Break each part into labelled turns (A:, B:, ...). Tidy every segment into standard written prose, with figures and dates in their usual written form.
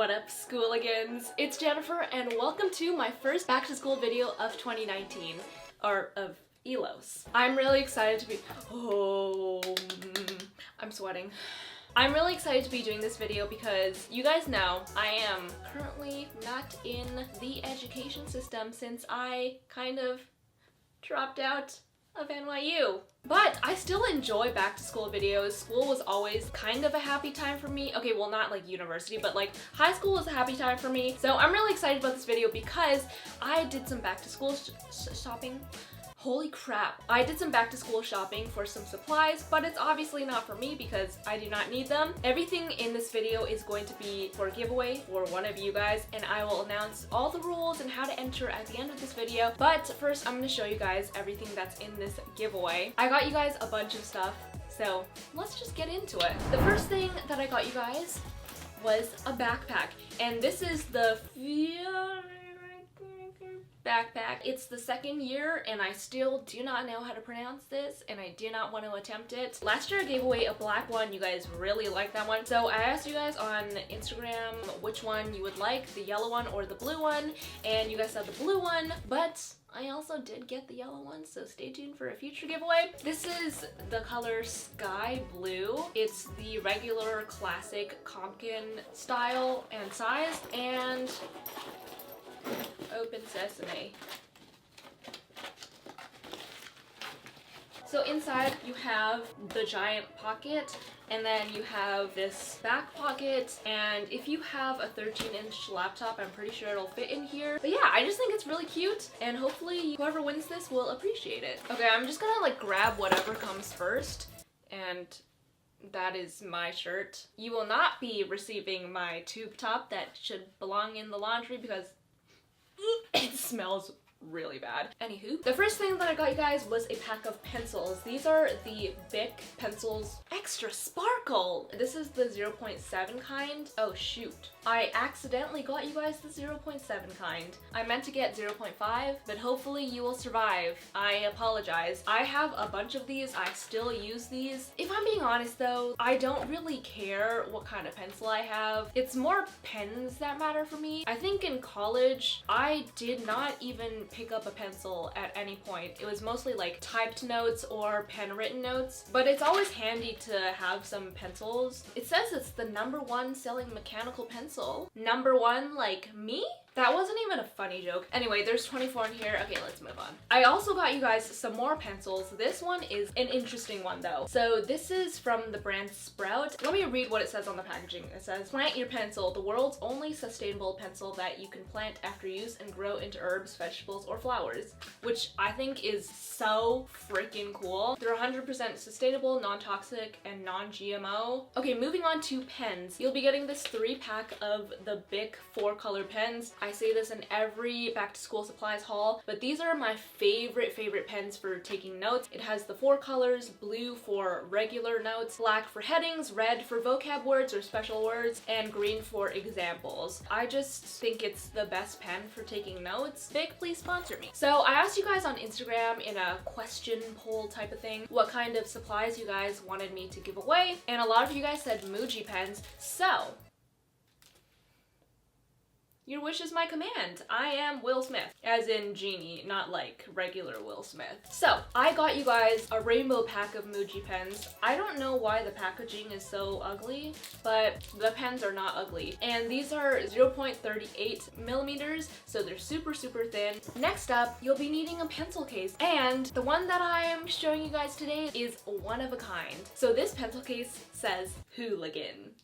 A: What up, schooligans? It's Jennifer and welcome to my first back to school video of 2019, or of ELOS. I'm really excited to be- I'm sweating. I'm really excited to be doing this video because you guys know I am currently not in the education system since I kind of dropped out of NYU. But I still enjoy back to school videos. School was always kind of a happy time for me. Okay, well not like university, but like high school was a happy time for me. So I'm really excited about this video because I did some back to school shopping. Holy crap. I did some back to school shopping for some supplies, but it's obviously not for me because I do not need them. Everything in this video is going to be for a giveaway for one of you guys, and I will announce all the rules and how to enter at the end of this video. But first, I'm going to show you guys everything that's in this giveaway. I got you guys a bunch of stuff, so let's just get into it. The first thing that I got you guys was a backpack, and this is the backpack. It's the second year and I still do not know how to pronounce this and I do not want to attempt it. Last year I gave away a black one. You guys really liked that one. So I asked you guys on Instagram which one you would like, the yellow one or the blue one, and you guys said the blue one, but I also did get the yellow one, so stay tuned for a future giveaway. This is the color Sky Blue. It's the regular classic Compkin style and size, and open sesame. So inside you have the giant pocket, and then you have this back pocket, and if you have a 13-inch laptop, I'm pretty sure it'll fit in here. But yeah, I just think it's really cute, and hopefully whoever wins this will appreciate it. Okay, I'm just gonna like grab whatever comes first, and that is my shirt. You will not be receiving my tube top that should belong in the laundry because it smells really bad. Anywho, the first thing that I got you guys was a pack of pencils. These are the Bic pencils extra sparkle. This is the 0.7 kind. Oh shoot. I accidentally got you guys the 0.7 kind. I meant to get 0.5, but hopefully you will survive. I apologize. I have a bunch of these. I still use these. If I'm being honest though, I don't really care what kind of pencil I have. It's more pens that matter for me. I think in college, I did not even pick up a pencil at any point. It was mostly like typed notes or pen written notes, but it's always handy to have some pencils. It says it's the #1 selling mechanical pencil. #1 like me? That wasn't even a funny joke. Anyway, there's 24 in here. Okay, let's move on. I also got you guys some more pencils. This one is an interesting one though. So this is from the brand Sprout. Let me read what it says on the packaging. It says, "Plant your pencil, the world's only sustainable pencil that you can plant after use and grow into herbs, vegetables, or flowers," which I think is so freaking cool. They're 100% sustainable, non-toxic, and non-GMO. Okay, moving on to pens. You'll be getting this 3-pack of the Bic 4-color pens. I say this in every back to school supplies haul, but these are my favorite pens for taking notes. It has the 4 colors, blue for regular notes, black for headings, red for vocab words or special words, and green for examples. I just think it's the best pen for taking notes. Bic, please sponsor me. So I asked you guys on Instagram in a question poll type of thing what kind of supplies you guys wanted me to give away, and a lot of you guys said Muji pens, so your wish is my command. I am Will Smith, as in Genie, not like regular Will Smith. So I got you guys a rainbow pack of Muji pens. I don't know why the packaging is so ugly, but the pens are not ugly. And these are 0.38 millimeters, so they're super thin. Next up, you'll be needing a pencil case. And the one that I'm showing you guys today is one of a kind. So this pencil case says hooligan.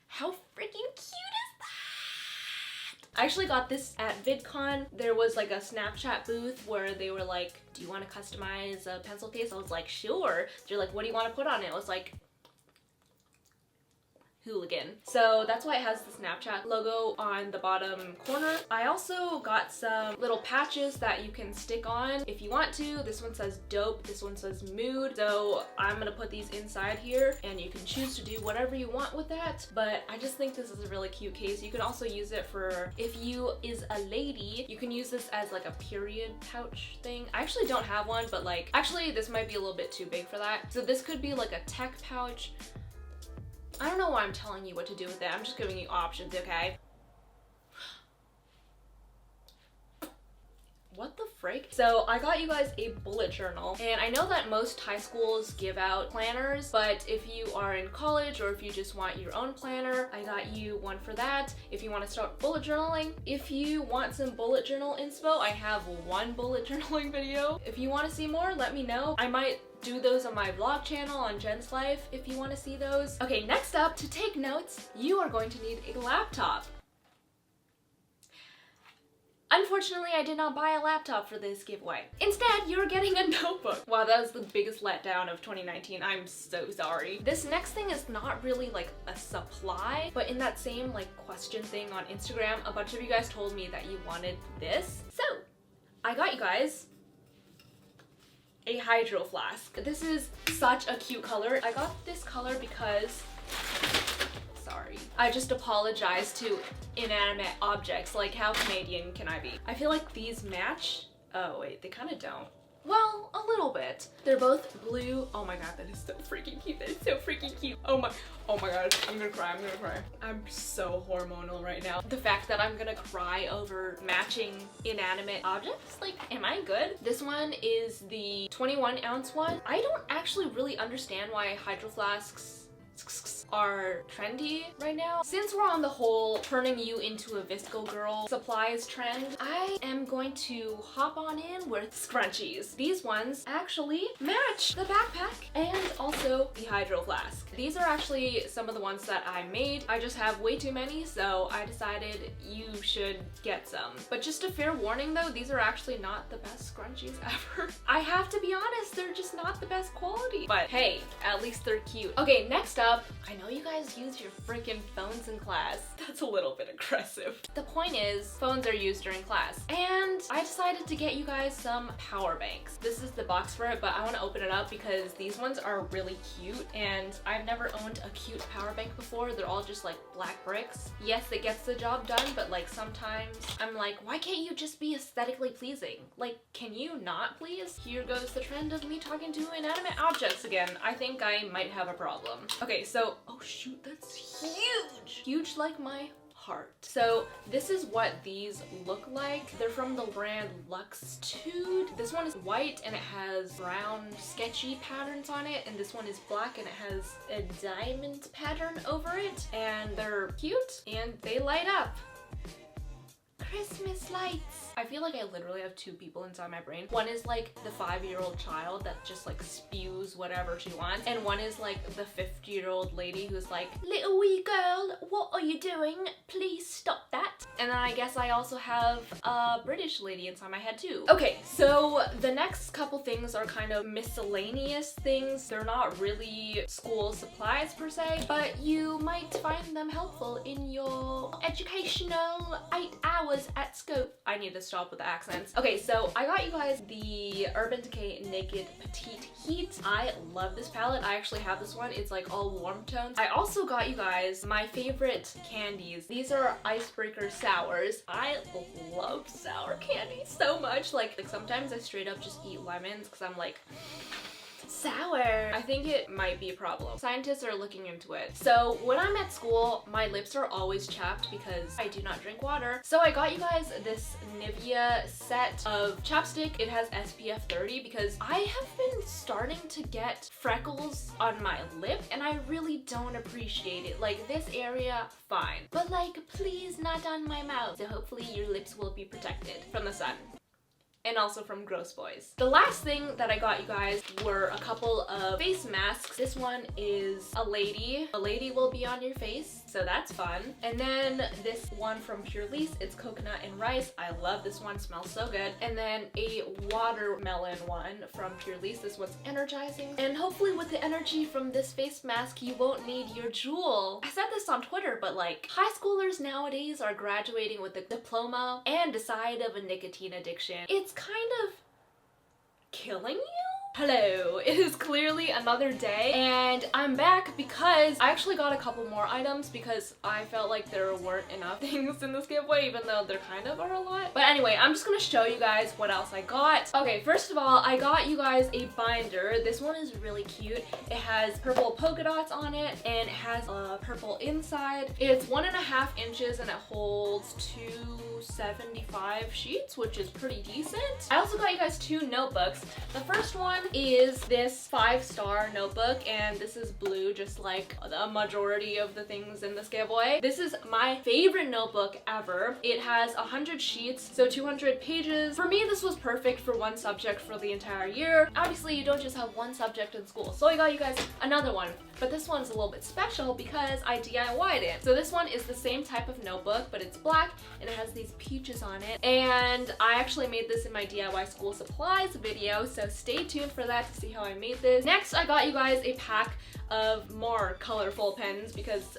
A: How freaking cute is that? I actually got this at VidCon. There was like a Snapchat booth where they were like, "Do you want to customize a pencil case?" I was like, "Sure." They're like, "What do you want to put on it?" I was like, hooligan. So that's why it has the Snapchat logo on the bottom corner. I also got some little patches that you can stick on if you want to. This one says dope, this one says mood. So I'm gonna put these inside here and you can choose to do whatever you want with that. But I just think this is a really cute case. You can also use it for, if you is a lady, you can use this as like a period pouch thing. I actually don't have one, but like, actually this might be a little bit too big for that. So this could be like a tech pouch. I don't know why I'm telling you what to do with it. I'm just giving you options, okay? What the frick? So I got you guys a bullet journal, and I know that most high schools give out planners, but if you are in college or if you just want your own planner, I got you one for that. If you want to start bullet journaling, if you want some bullet journal inspo, I have one bullet journaling video. If you want to see more, let me know. I might do those on my vlog channel on Jen's Life if you want to see those. Okay, next up, to take notes, you are going to need a laptop. Unfortunately, I did not buy a laptop for this giveaway. Instead, you're getting a notebook. Wow, that was the biggest letdown of 2019. I'm so sorry. This next thing is not really like a supply, but in that same like question thing on Instagram, a bunch of you guys told me that you wanted this. So, I got you guys a hydro flask. This is such a cute color. I got this color because, sorry, I just apologized to inanimate objects. Like, how Canadian can I be? I feel like these match. Oh wait, they kind of don't. Well, a little bit. They're both blue. Oh my god, that is so freaking cute. That is so freaking cute. Oh my god, I'm gonna cry, I'm gonna cry. I'm so hormonal right now. The fact that I'm gonna cry over matching inanimate objects, like, am I good? This one is the 21-ounce one. I don't actually really understand why hydro flasks are trendy right now. Since we're on the whole turning you into a Visco girl supplies trend, I am going to hop on in with scrunchies. These ones actually match the backpack and also the hydro flask. These are actually some of the ones that I made. I just have way too many, so I decided you should get some. But just a fair warning though, these are actually not the best scrunchies ever. I have to be honest, they're just not the best quality. But hey, at least they're cute. Okay, next up, I know you guys use your freaking phones in class. That's a little bit aggressive. The point is, phones are used during class. And I decided to get you guys some power banks. This is the box for it, but I want to open it up because these ones are really cute and I've never owned a cute power bank before. They're all just like black bricks. Yes, it gets the job done, but like sometimes I'm like, why can't you just be aesthetically pleasing? Like, can you not please? Here goes the trend of me talking to inanimate objects again. I think I might have a problem. Okay, so, oh shoot, that's huge! Huge like my heart. So this is what these look like. They're from the brand Luxtude. This one is white and it has brown sketchy patterns on it, and this one is black and it has a diamond pattern over it, and they're cute and they light up. Christmas lights. I feel like I literally have two people inside my brain. One is like the 5-year-old child that just like spews whatever she wants, and one is like the 50-year-old lady who's like, little wee girl, what are you doing? Please stop that. And then I guess I also have a British lady inside my head too. Okay, so the next couple things are kind of miscellaneous things. They're not really school supplies per se, but you might find them helpful in your educational 8 hours at school. I need to stop with the accents. Okay, so I got you guys the Urban Decay Naked Petite Heat. I love this palette. I actually have this one. It's like all warm tones. I also got you guys my favorite candies. These are Icebreaker Sours. I love sour candy so much. Like sometimes I straight up just eat lemons because I'm like, sour. I think it might be a problem. Scientists are looking into it. So when I'm at school, my lips are always chapped because I do not drink water. So I got you guys this Nivea set of chapstick. It has SPF 30 because I have been starting to get freckles on my lip and I really don't appreciate it. Like this area, fine. But like, please not on my mouth. So hopefully your lips will be protected from the sun. And also from Gross Boys. The last thing that I got you guys were a couple of face masks. This one is a lady. A lady will be on your face, so that's fun. And then this one from Pure Lease, it's coconut and rice. I love this one, smells so good. And then a watermelon one from Pure Lease. This one's energizing. And hopefully with the energy from this face mask, you won't need your jewel. I said this on Twitter, but like, high schoolers nowadays are graduating with a diploma and decide of a nicotine addiction. It's kind of killing you? Hello, it is clearly another day and I'm back because I actually got a couple more items because I felt like there weren't enough things in this giveaway, even though there kind of are a lot. But anyway, I'm just gonna show you guys what else I got. Okay, first of all, I got you guys a binder. This one is really cute. It has purple polka dots on it and it has a purple inside. It's 1.5 inches and it holds 275 sheets, which is pretty decent. I also got you guys 2 notebooks. The first one is this 5-star notebook, and this is blue just like the majority of the things in this giveaway. This is my favorite notebook ever. It has 100 sheets, so 200 pages. For me, this was perfect for one subject for the entire year. Obviously, you don't just have one subject in school, so I got you guys another one. But this one's a little bit special because I DIY'd it. So this one is the same type of notebook, but it's black and it has these peaches on it. And I actually made this in my DIY school supplies video, so stay tuned for that to see how I made this. Next, I got you guys a pack of more colorful pens because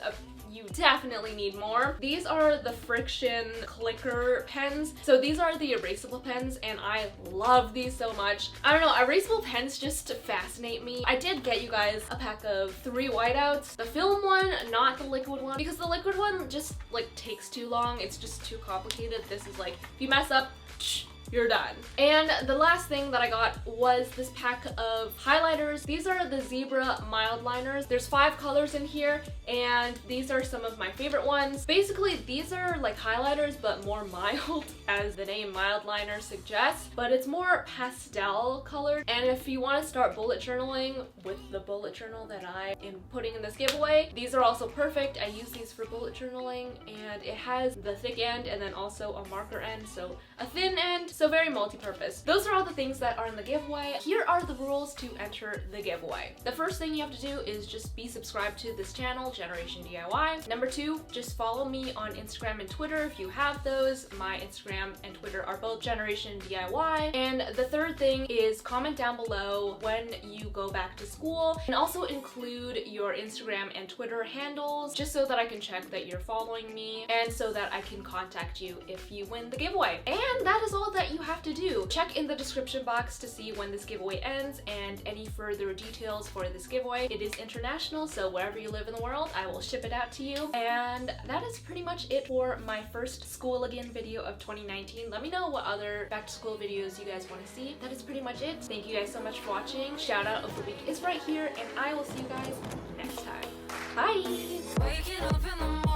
A: you definitely need more. These are the friction clicker pens. So these are the erasable pens and I love these so much. I don't know, erasable pens just fascinate me. I did get you guys a pack of 3 whiteouts. The film one, not the liquid one, because the liquid one just like takes too long. It's just too complicated. This is like, if you mess up, you're done. And the last thing that I got was this pack of highlighters. These are the Zebra mild liners. There's 5 colors in here and these are some of my favorite ones. Basically, these are like highlighters but more mild, as the name mild liner suggests, but it's more pastel colored. And if you want to start bullet journaling with the bullet journal that I am putting in this giveaway, these are also perfect. I use these for bullet journaling and it has the thick end and then also a marker end, so a thin end. So very multi-purpose. Those are all the things that are in the giveaway. Here are the rules to enter the giveaway. The first thing you have to do is just be subscribed to this channel, JENerationDIY. Number 2, just follow me on Instagram and Twitter if you have those. My Instagram and Twitter are both JENerationDIY. And the third thing is comment down below when you go back to school, and also include your Instagram and Twitter handles just so that I can check that you're following me and so that I can contact you if you win the giveaway. And that is all that you have to do. Check in the description box to see when this giveaway ends and any further details for this giveaway. It is international, so wherever you live in the world, I will ship it out to you. And that is pretty much it for my first Schooligan video of 2019. Let me know what other back to school videos you guys want to see. That is pretty much it. Thank you guys so much for watching. Shout out of the week is right here, and I will see you guys next time. Bye!